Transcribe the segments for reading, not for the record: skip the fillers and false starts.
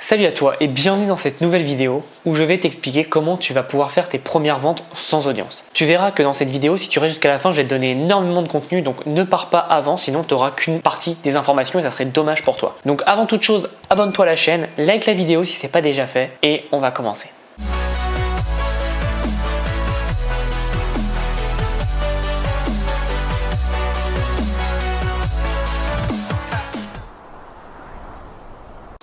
Salut à toi et bienvenue dans cette nouvelle vidéo où je vais t'expliquer comment tu vas pouvoir faire tes premières ventes sans audience. Tu verras que dans cette vidéo, si tu restes jusqu'à la fin, je vais te donner énormément de contenu, donc ne pars pas avant, sinon tu n'auras qu'une partie des informations et ça serait dommage pour toi. Donc avant toute chose, abonne-toi à la chaîne, like la vidéo si ce n'est pas déjà fait et on va commencer.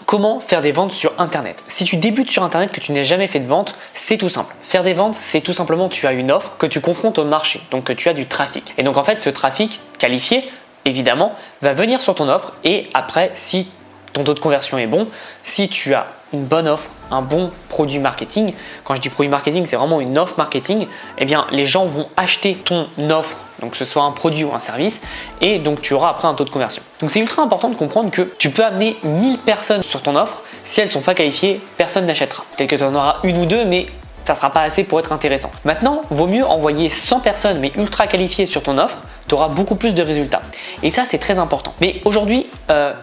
Comment faire des ventes sur Internet? Si tu débutes sur Internet, que tu n'as jamais fait de vente, c'est tout simple. Faire des ventes, c'est tout simplement tu as une offre que tu confrontes au marché, donc que tu as du trafic. Et donc en fait, ce trafic qualifié, évidemment, va venir sur ton offre et après, si ton taux de conversion est bon, si tu as une bonne offre, un bon produit marketing, quand je dis produit marketing, c'est vraiment une offre marketing, eh bien les gens vont acheter ton offre, donc que ce soit un produit ou un service, et donc tu auras après un taux de conversion. Donc c'est ultra important de comprendre que tu peux amener 1000 personnes sur ton offre, si elles ne sont pas qualifiées, personne n'achètera. Peut-être que tu en auras une ou deux, mais ça ne sera pas assez pour être intéressant. Maintenant, vaut mieux envoyer 100 personnes mais ultra qualifiées sur ton offre, tu auras beaucoup plus de résultats. Et ça, c'est très important. Mais aujourd'hui,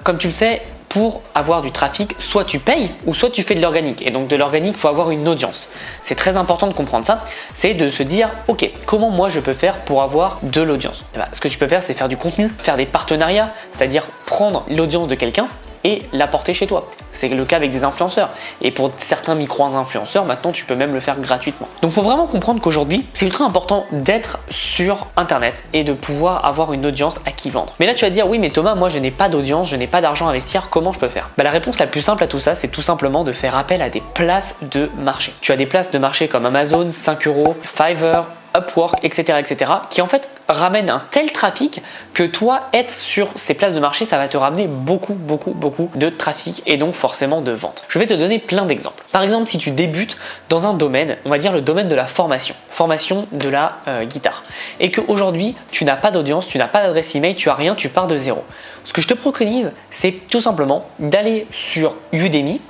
comme tu le sais, pour avoir du trafic, soit tu payes ou soit tu fais de l'organique. Et donc de l'organique, il faut avoir une audience. C'est très important de comprendre ça. C'est de se dire, ok, comment moi je peux faire pour avoir de l'audience? Ce que tu peux faire, c'est faire du contenu, faire des partenariats, c'est-à-dire prendre l'audience de quelqu'un et l'apporter chez toi. C'est le cas avec des influenceurs. Et pour certains micro-influenceurs, maintenant, tu peux même le faire gratuitement. Donc, il faut vraiment comprendre qu'aujourd'hui, c'est ultra important d'être sur Internet et de pouvoir avoir une audience à qui vendre. Mais là, tu vas te dire, oui, mais Thomas, moi, je n'ai pas d'audience, je n'ai pas d'argent à investir, comment je peux faire? La réponse la plus simple à tout ça, c'est tout simplement de faire appel à des places de marché. Tu as des places de marché comme Amazon, 5 euros, Fiverr, Upwork, etc., qui en fait ramènent un tel trafic que toi, être sur ces places de marché, ça va te ramener beaucoup de trafic et donc forcément de vente. Je vais te donner plein d'exemples. Par exemple, si tu débutes dans un domaine, on va dire le domaine de la formation de la guitare, et qu'aujourd'hui, tu n'as pas d'audience, tu n'as pas d'adresse email, tu as rien, tu pars de zéro. Ce que je te préconise, c'est tout simplement d'aller sur Udemy,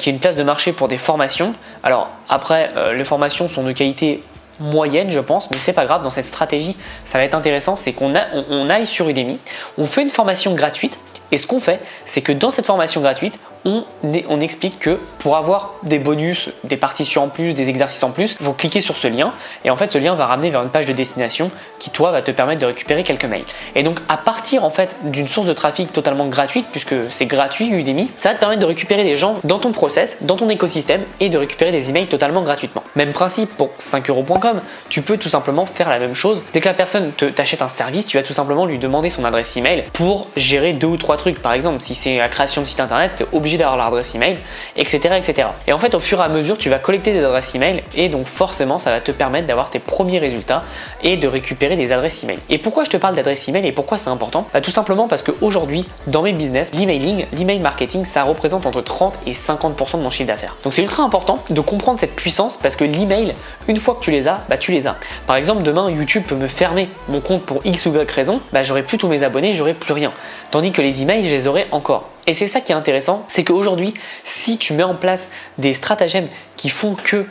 qui est une place de marché pour des formations. Alors après, les formations sont de qualité moyenne, je pense, mais c'est pas grave. Dans cette stratégie, ça va être intéressant, c'est qu'on aille sur Udemy, on fait une formation gratuite et ce qu'on fait, c'est que dans cette formation gratuite, on explique que pour avoir des bonus, des partitions en plus, des exercices en plus, il faut cliquer sur ce lien et en fait ce lien va ramener vers une page de destination qui toi va te permettre de récupérer quelques mails. Et donc à partir en fait d'une source de trafic totalement gratuite, puisque c'est gratuit Udemy, ça va te permettre de récupérer des gens dans ton process, dans ton écosystème et de récupérer des emails totalement gratuitement. Même principe pour 5euros.com, tu peux tout simplement faire la même chose. Dès que la personne t'achète un service, tu vas tout simplement lui demander son adresse email pour gérer 2 ou 3 trucs. Par exemple, si c'est la création de site internet, tu es obligé d'avoir l'adresse email, etc. Et en fait, au fur et à mesure, tu vas collecter des adresses email et donc forcément, ça va te permettre d'avoir tes premiers résultats et de récupérer des adresses email. Et pourquoi je te parle d'adresse email et pourquoi c'est important? Tout simplement parce qu'aujourd'hui, dans mes business, l'email marketing, ça représente entre 30 et 50% de mon chiffre d'affaires. Donc c'est ultra important de comprendre cette puissance parce que l'email, une fois que tu les as, tu les as. Par exemple, demain, YouTube peut me fermer mon compte pour X ou Y raison, j'aurai plus tous mes abonnés, j'aurai plus rien. Tandis que les emails, je les aurai encore. Et c'est ça qui est intéressant, c'est qu'aujourd'hui, si tu mets en place des stratagèmes qui font que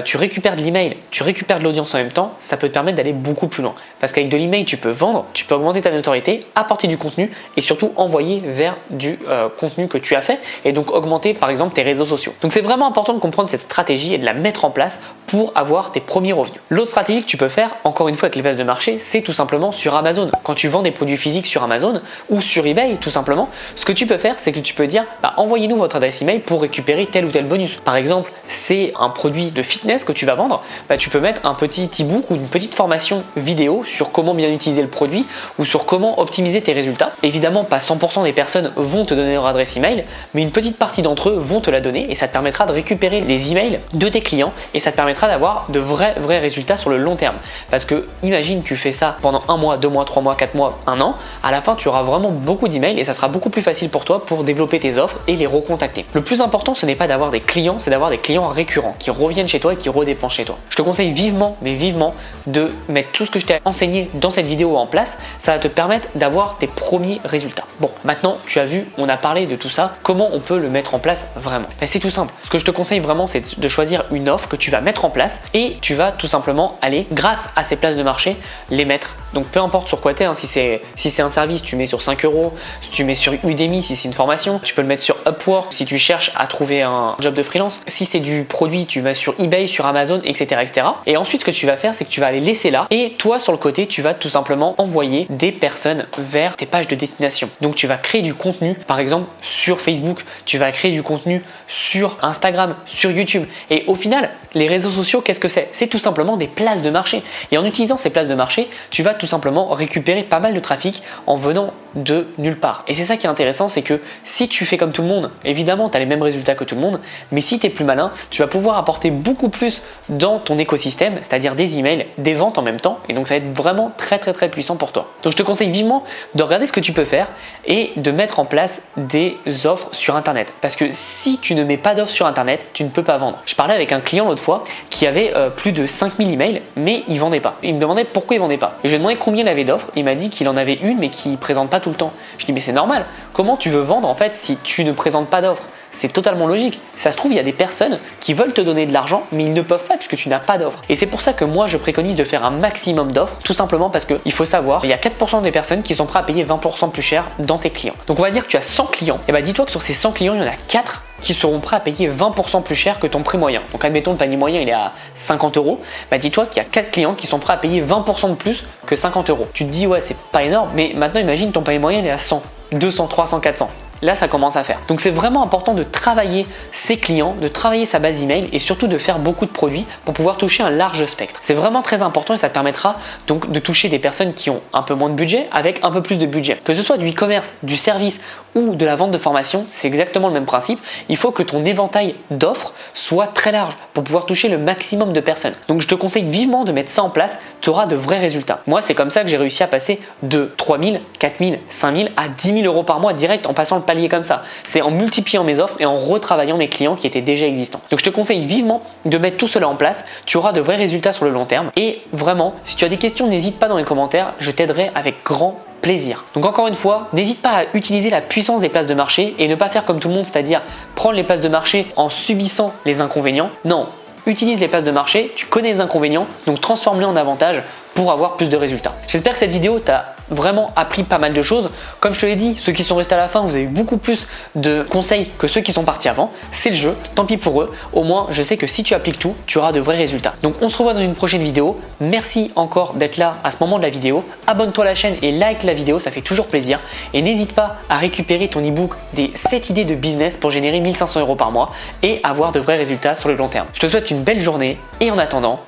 tu récupères de l'email, tu récupères de l'audience en même temps, ça peut te permettre d'aller beaucoup plus loin. Parce qu'avec de l'email, tu peux vendre, tu peux augmenter ta notoriété, apporter du contenu et surtout envoyer vers du contenu que tu as fait et donc augmenter par exemple tes réseaux sociaux. Donc c'est vraiment important de comprendre cette stratégie et de la mettre en place pour avoir tes premiers revenus. L'autre stratégie que tu peux faire, encore une fois avec les places de marché, c'est tout simplement sur Amazon. Quand tu vends des produits physiques sur Amazon ou sur eBay tout simplement, ce que tu peux faire, c'est que tu peux dire envoyez-nous votre adresse email pour récupérer tel ou tel bonus. Par exemple, c'est un produit de fitness que tu vas vendre, tu peux mettre un petit e-book ou une petite formation vidéo sur comment bien utiliser le produit ou sur comment optimiser tes résultats. Évidemment, pas 100% des personnes vont te donner leur adresse email, mais une petite partie d'entre eux vont te la donner et ça te permettra de récupérer les emails de tes clients et ça te permettra d'avoir de vrais résultats sur le long terme. Parce que imagine tu fais ça pendant 1 mois, 2 mois, 3 mois, 4 mois, 1 an, à la fin tu auras vraiment beaucoup d'emails et ça sera beaucoup plus facile pour toi pour développer tes offres et les recontacter. Le plus important, ce n'est pas d'avoir des clients, c'est d'avoir des clients récurrents qui reviennent chez toi toi et qui redépensent chez toi. Je te conseille vivement, mais vivement, de mettre tout ce que je t'ai enseigné dans cette vidéo en place. Ça va te permettre d'avoir tes premiers résultats. Bon, maintenant, tu as vu, on a parlé de tout ça. Comment on peut le mettre en place vraiment? Ben, c'est tout simple. Ce que je te conseille vraiment, c'est de choisir une offre que tu vas mettre en place et tu vas tout simplement aller, grâce à ces places de marché, les mettre. Donc, peu importe sur quoi tu es, hein, si c'est un service, tu mets sur 5 €, si tu mets sur Udemy, si c'est une formation, tu peux le mettre sur Upwork si tu cherches à trouver un job de freelance. Si c'est du produit, tu vas sur eBay, sur Amazon, etc., etc. Et ensuite, ce que tu vas faire, c'est que tu vas les laisser là et toi, sur le côté, tu vas tout simplement envoyer des personnes vers tes pages de destination. Donc, tu vas créer du contenu, par exemple, sur Facebook, tu vas créer du contenu sur Instagram, sur YouTube. Et au final, les réseaux sociaux, qu'est-ce que c'est? C'est tout simplement des places de marché. Et en utilisant ces places de marché, tu vas tout simplement récupérer pas mal de trafic en venant de nulle part. Et c'est ça qui est intéressant, c'est que si tu fais comme tout le monde, évidemment, tu as les mêmes résultats que tout le monde, mais si tu es plus malin, tu vas pouvoir apporter beaucoup plus dans ton écosystème, c'est-à-dire des emails, des ventes en même temps. Et donc, ça va être vraiment très puissant pour toi. Donc, je te conseille vivement de regarder ce que tu peux faire et de mettre en place des offres sur Internet. Parce que si tu ne mets pas d'offres sur Internet, tu ne peux pas vendre. Je parlais avec un client l'autre fois qui avait plus de 5000 emails, mais il vendait pas. Il me demandait pourquoi il vendait pas. Et je lui ai demandé combien il avait d'offres. Il m'a dit qu'il en avait une, mais qu'il ne présente pas tout le temps. Je dis mais c'est normal. Comment tu veux vendre en fait si tu ne présentes pas d'offres? C'est totalement logique. Ça se trouve, il y a des personnes qui veulent te donner de l'argent, mais ils ne peuvent pas puisque tu n'as pas d'offre. Et c'est pour ça que moi, je préconise de faire un maximum d'offres, tout simplement parce qu'il faut savoir, il y a 4% des personnes qui sont prêtes à payer 20% plus cher dans tes clients. Donc on va dire que tu as 100 clients, et bah dis-toi que sur ces 100 clients, il y en a 4 qui seront prêts à payer 20% plus cher que ton prix moyen. Donc admettons le panier moyen il est à 50 €, bah dis-toi qu'il y a 4 clients qui sont prêts à payer 20% de plus que 50 €. Tu te dis ouais, c'est pas énorme, mais maintenant imagine ton panier moyen il est à 100, 200, 300, 400. Là, ça commence à faire. Donc, c'est vraiment important de travailler ses clients, de travailler sa base email et surtout de faire beaucoup de produits pour pouvoir toucher un large spectre. C'est vraiment très important et ça te permettra donc de toucher des personnes qui ont un peu moins de budget avec un peu plus de budget. Que ce soit du e-commerce, du service ou de la vente de formation, c'est exactement le même principe. Il faut que ton éventail d'offres soit très large pour pouvoir toucher le maximum de personnes. Donc, je te conseille vivement de mettre ça en place. Tu auras de vrais résultats. Moi, c'est comme ça que j'ai réussi à passer de 3000, 4000, 5000 à 10 000 € par mois direct en passant le palier comme ça. C'est en multipliant mes offres et en retravaillant mes clients qui étaient déjà existants. Donc je te conseille vivement de mettre tout cela en place. Tu auras de vrais résultats sur le long terme. Et vraiment, si tu as des questions, n'hésite pas dans les commentaires. Je t'aiderai avec grand plaisir. Donc encore une fois, n'hésite pas à utiliser la puissance des places de marché et ne pas faire comme tout le monde, c'est-à-dire prendre les places de marché en subissant les inconvénients. Non, utilise les places de marché, tu connais les inconvénients, donc transforme-les en avantages pour avoir plus de résultats. J'espère que cette vidéo t'a vraiment appris pas mal de choses. Comme je te l'ai dit, ceux qui sont restés à la fin, vous avez eu beaucoup plus de conseils que ceux qui sont partis avant. C'est le jeu, tant pis pour eux. Au moins, je sais que si tu appliques tout, tu auras de vrais résultats. Donc on se revoit dans une prochaine vidéo. Merci encore d'être là à ce moment de la vidéo. Abonne-toi à la chaîne et like la vidéo, ça fait toujours plaisir. Et n'hésite pas à récupérer ton e-book des 7 idées de business pour générer 1500 € par mois et avoir de vrais résultats sur le long terme. Je te souhaite une belle journée et en attendant,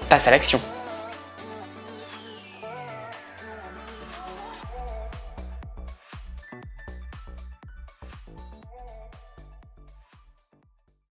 passe à l'action.